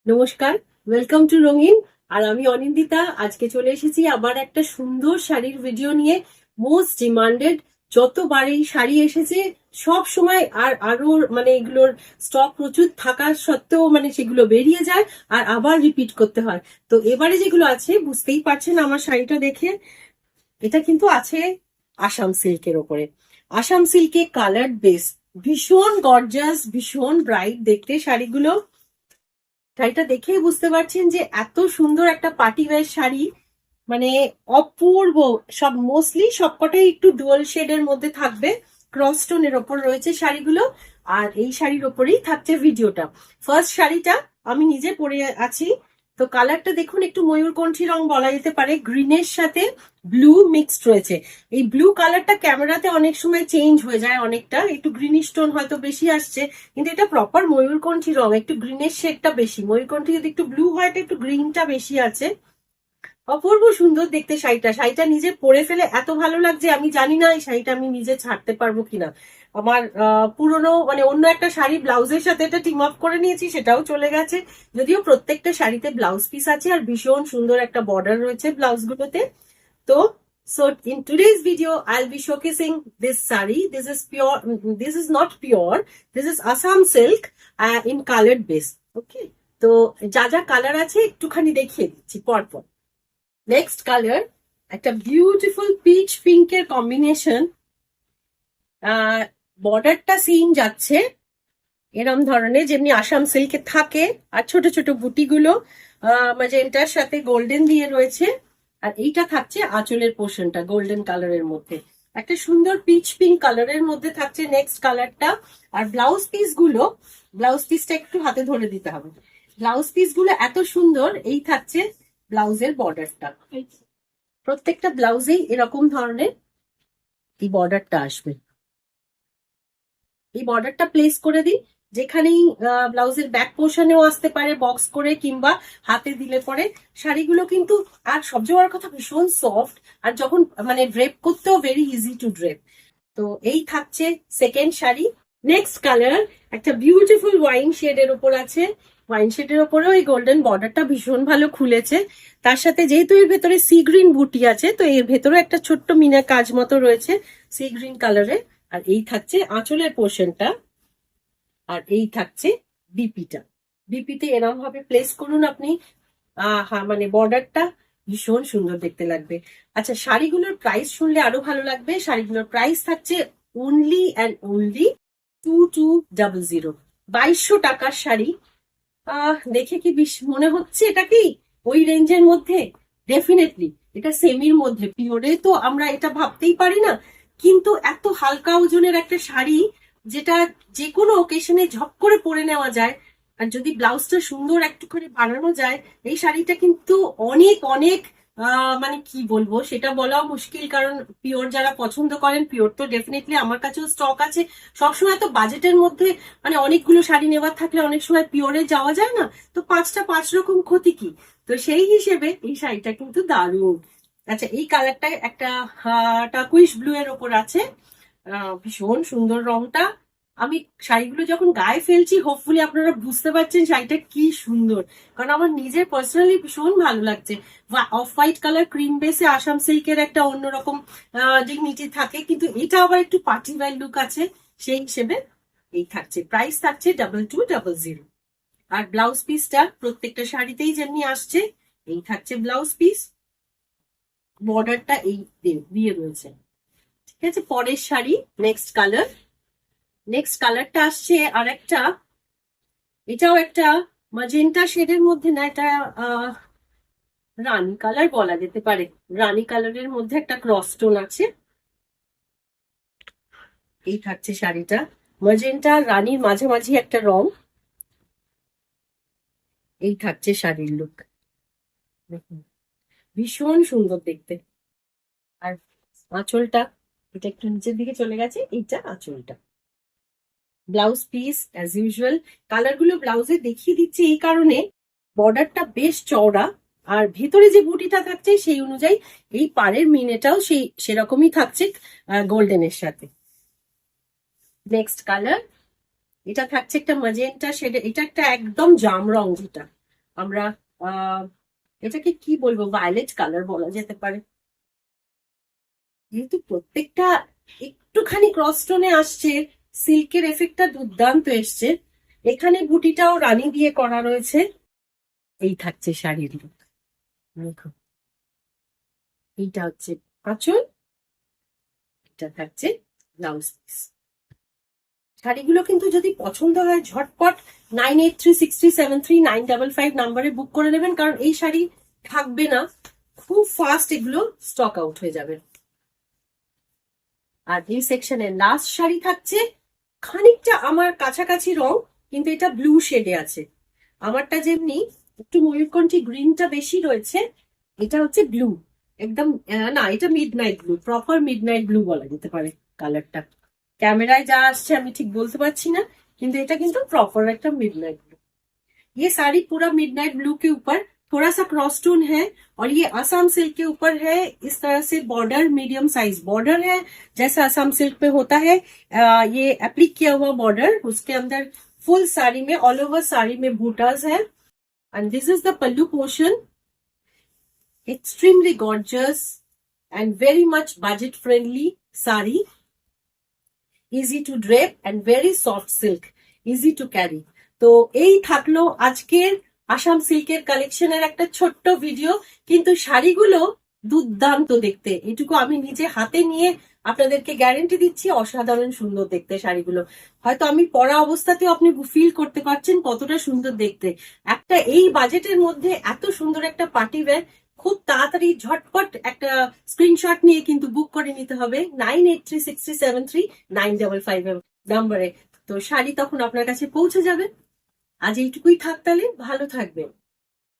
নমস্কার, welcome to রঙিন। আর আমি অনিন্দিতা। আজকে চলে এসেছি আবার একটা সুন্দর শাড়ির ভিডিও নিয়ে। মোস্ট ডিমান্ডেড, যতবার এই শাড়ি এসেছে সব সময় আর আরো মানে এগুলোর স্টক প্রচুর থাকা সত্ত্বেও মানে সেগুলো বেরিয়ে যায় আর আবার রিপিট করতে হয়। তো এবারে যেগুলো আছে বুঝতেই পারছেন আমার শাড়িটা দেখে, এটা কিন্তু আছে আসাম সিল্কের ওপরে। আসাম সিল্কে কালার বেস, ভীষণ গর্জাস, ভীষণ ব্রাইট দেখতে শাড়িগুলো। শাড়িটা দেখেই বুঝতে পারছেন যে এত সুন্দর একটা পার্টি ওয়্যার শাড়ি, মানে অপূর্ব। সব মোস্টলি সবকটাই একটু ডুয়াল শেডের মধ্যে থাকবে, ক্রস স্টোনের ওপর রয়েছে শাড়িগুলো। আর এই শাড়ির ওপরেই থাকছে ভিডিওটা। ফার্স্ট শাড়িটা আমি নিজে পরে আছি। তো কালারটা দেখুন, একটু ময়ূরকণ্ঠী রং বলা যেতে পারে, গ্রিনের সাথে ব্লু মিক্সড রয়েছে। এই ব্লু কালারটা ক্যামেরাতে অনেক সময় চেঞ্জ হয়ে যায়, অনেকটা একটু গ্রিনিশ টোন হয়তো বেশি আসছে, কিন্তু এটা প্রপার ময়ূরকণ্ঠী রং, একটু গ্রিনের শেডটা বেশি। ময়ূরকণ্ঠী যদি একটু ব্লু হয়, একটু গ্রিনটা বেশি আছে। অপূর্ব সুন্দর দেখতে শাড়িটা। শাড়িটা নিজে পরে ফেলে এত ভালো লাগছে, আমি জানি না এই শাড়িটা আমি নিজে ছাড়তে পারবো কিনা। আমার পুরনো মানে অন্য একটা শাড়ি ব্লাউজের সাথে এটা টিম আপ করে নিয়েছি, সেটাও চলে গেছে। যদিও প্রত্যেকটা শাড়িতে ব্লাউজ পিস আছে আর ভীষণ সুন্দর একটা বর্ডার রয়েছে ব্লাউজ গুলোতে। তো in today's video I'll be showcasing this sari. This is pure, this is not pure, this is Assam silk in colored base. Okay, তো যা যা কালার আছে একটুখানি দেখিয়ে দিচ্ছি পরপর। নেক্সট কালার একটা বিউটিফুল পিচ পিঙ্কের কম্বিনেশন। বর্ডারটা সিন যাচ্ছে এরম ধরনের, যেমনি আসাম সিল্কে থাকে, আর ছোট ছোট বুটিগুলো ম্যাজেন্টার সাথে গোল্ডেন দিয়ে রয়েছে। আর এইটা থাকছে আঁচলের পোর্শনটা গোল্ডেন কালারের মধ্যে, একটা সুন্দর পিচ পিঙ্ক কালারের মধ্যে থাকছে নেক্সট কালারটা। আর ব্লাউজ পিস গুলো, ব্লাউজ পিসটা একটু হাতে ধরে দিতে হবে। ব্লাউজ পিস গুলো এত সুন্দর। এই থাকছে ব্লাউজের বর্ডারটা, প্রত্যেকটা ব্লাউজেই এরকম ধরনের এই বর্ডারটা আসবে। এই বর্ডারটা প্লেস করে দিই যেখানেই, ব্লাউজের ব্যাক পোর্শনেও আসতে পারে বক্স করে, কিংবা হাতে দিলে পরে। শাড়িগুলো কিন্তু, আর সবচেয়ে বড় কথা, ভীষণ সফট, আর যখন মানে ড্রেপ করতেও ভেরি ইজি টু ড্রেপ। তো এই থাকছে সেকেন্ড শাড়ি। নেক্সট কালার একটা বিউটিফুল ওয়াইন শেডের ওপর আছে। ওয়াইন শেডের ওপরেও এই গোল্ডেন বর্ডারটা ভীষণ ভালো খুলেছে। তার সাথে যেহেতু এর ভেতরে সি গ্রিন বুটি আছে, তো এর ভেতরে একটা ছোট্ট মিনা কাজ মতো রয়েছে সি গ্রিন কালারে। আর এই থাকছে আঁচলের পোর্শনটা, আর এই থাকছে বিপিটা। বিপিতে এরকম ভাবে প্লেস করুন আপনি, মানে বর্ডারটা ভীষণ সুন্দর দেখতে লাগবে। আচ্ছা, শাড়িগুলোর প্রাইস শুনলে আরো ভালো লাগবে। শাড়িগুলোর প্রাইস থাকছে অনলি অ্যান্ড অনলি 2200, 2200 টাকার শাড়ি। দেখে কি মনে হচ্ছে এটা কি ওই রেঞ্জের মধ্যে? ডেফিনেটলি এটা সেমির মধ্যে, পিওরে তো আমরা এটা ভাবতেই পারি না। কিন্তু এত হালকা ওজনের একটা শাড়ি, যেটা যে কোনো ওকেশনে ঝপ করে পরে নেওয়া যায়, আর যদি ব্লাউজটা সুন্দর একটু করে বানানো যায়, এই শাড়িটা কিন্তু অনেক অনেক মানে কি বলবো সেটা বলাও মুশকিল। কারণ পিওর যারা পছন্দ করেন, পিওর তো ডেফিনেটলি আমার কাছেও স্টক আছে। সবসময় তো বাজেটের মধ্যে মানে অনেকগুলো শাড়ি নেওয়ার থাকলে অনেক সময় পিওরে যাওয়া যায় না, তো পাঁচটা পাঁচ রকম ক্ষতি কি। তো সেই হিসেবে এই শাড়িটা কিন্তু দারুণ। আচ্ছা, এই কালারটা একটা টাকুইশ ব্লু এর ওপর আছে, ভীষণ সুন্দর রংটা। আমি শাড়িগুলো যখন গায়ে ফেলছি, হোপফুলি আপনারা বুঝতে পারছেন শাড়িটা কি সুন্দর, কারণ আমার নিজের পার্সোনালি ভীষণ ভালো লাগছে। অফ হোয়াইট কালার ক্রিম বেসে আসাম সিল্কের একটা অন্যরকম ডিগনিটি থাকে, কিন্তু এটা আবার একটু পার্টি ওয়্যার লুক আছে। সেই হিসেবে এই থাকছে, প্রাইস থাকছে 2200। আর ব্লাউজ পিসটা প্রত্যেকটা শাড়িতেই যেমনি আসছে, এই থাকছে ব্লাউজ পিস, বর্ডারটা এই দিয়ে রয়েছে। ঠিক আছে, পরের শাড়ি নেক্সট কালার। নেক্সট কালারটা আসছে আর একটা, এটাও একটা ম্যাজেন্টা শেডের মধ্যে না, এটা রানী কালার বলা যেতে পারে। রানী কালারের মধ্যে একটা ক্রস স্টোন আছে। এই থাকছে শাড়িটা, ম্যাজেন্টা রানীর মাঝামাঝি একটা রং। এই থাকছে শাড়ির লুক, ভীষণ সুন্দর দেখতে। আর আঁচলটা, এটা একটু নিচের দিকে চলে গেছে, এইটা আঁচলটা। Blouse piece as usual. কালারগুলো ব্লাউজে দেখিয়ে দিচ্ছে এই কারণে, বর্ডারটা বেশ চওড়া, আর ভেতরে যে বুটিটা থাকছে সেই অনুযায়ী এই পাড়ের মিনেটাও সেরকমই থাকছে গোল্ডেনের সাথে। নেক্সট কালার, এটা থাকছে একটা ম্যাজেন্টা শেডে, এটা একটা একদম জাম রং যেটা, আমরা এটাকে কি বলবো, ভায়োলেট কালার বলা যেতে পারে। যেহেতু প্রত্যেকটা একটুখানি ক্রস টোনে আসছে, সিল্কের এফেক্টটা দুর্দান্ত এসছে। এখানে বুটিটাও রানী দিয়ে করা রয়েছে। এই থাকছে শাড়ির লুক, দেখো এইটা হচ্ছে আঁচল, এটা থাকছে ব্লাউজ পিস। শাড়িগুলো কিন্তু যদি পছন্দ হয় ঝটপট 9836373955 নাম্বারে বুক করে নেবেন, কারণ এই শাড়ি থাকবে না, খুব ফাস্ট এগুলো স্টক আউট হয়ে যাবে। আর এই সেকশনের লাস্ট শাড়ি থাকছে খানিকটা আমার কাছাকাছি রং, কিন্তু এটা ব্লু শেডে আছে। আমারটা যেমনি একটু ময়ূরকণ্ঠী গ্রিনটা বেশি রয়েছে, এটা হচ্ছে ব্লু একদম, না এটা midnight blue, proper midnight blue বলা যেতে পারে কালারটা। कैमराয় যা আসছে আমি ঠিক বলতে পারছি না, কিন্তু এটা কিন্তু प्रॉपर একটা मिडनाइट ब्लू। ये साड़ी पूरा मिडनाइट ब्लू के ऊपर थोड़ा सा क्रॉस टोन है, और ये असम सिल्क के ऊपर है। इस तरह से बॉर्डर मीडियम साइज बॉर्डर है, जैसा असम सिल्क पे होता है। ये एप्लिक किया हुआ बॉर्डर, उसके अंदर फुल साड़ी में, ऑल ओवर साड़ी में बूटास है। And this is the pallu portion, extremely gorgeous and very much budget friendly sari, easy to drape and very soft silk, easy to carry. তো এই থাকলো আজকের আসাম সিল্কের কালেকশনের একটা ছোট্ট ভিডিও, কিন্তু শাড়িগুলো দুর্দান্ত দেখতে, এটুকু আমি নিজে হাতে নিয়ে আপনাদেরকে গ্যারেন্টি দিচ্ছি, অসাধারণ সুন্দর দেখতে শাড়িগুলো। হয়তো আমি পরা অবস্থাতেও আপনি ফিল করতে পারছেন কতটা সুন্দর দেখতে। একটা এই বাজেটের মধ্যে এত সুন্দর একটা পার্টি ওয়্যার খুব তাড়াতাড়ি ঝটপট একটা স্ক্রিনশট নিয়ে কিন্তু বুক করে নিতে হবে 9836373955 নাম্বারে। তো শাড়ি তখন আপনার কাছে পৌঁছে যাবে। আজ এইটুকুই থাক, তাহলে ভালো থাকবেন।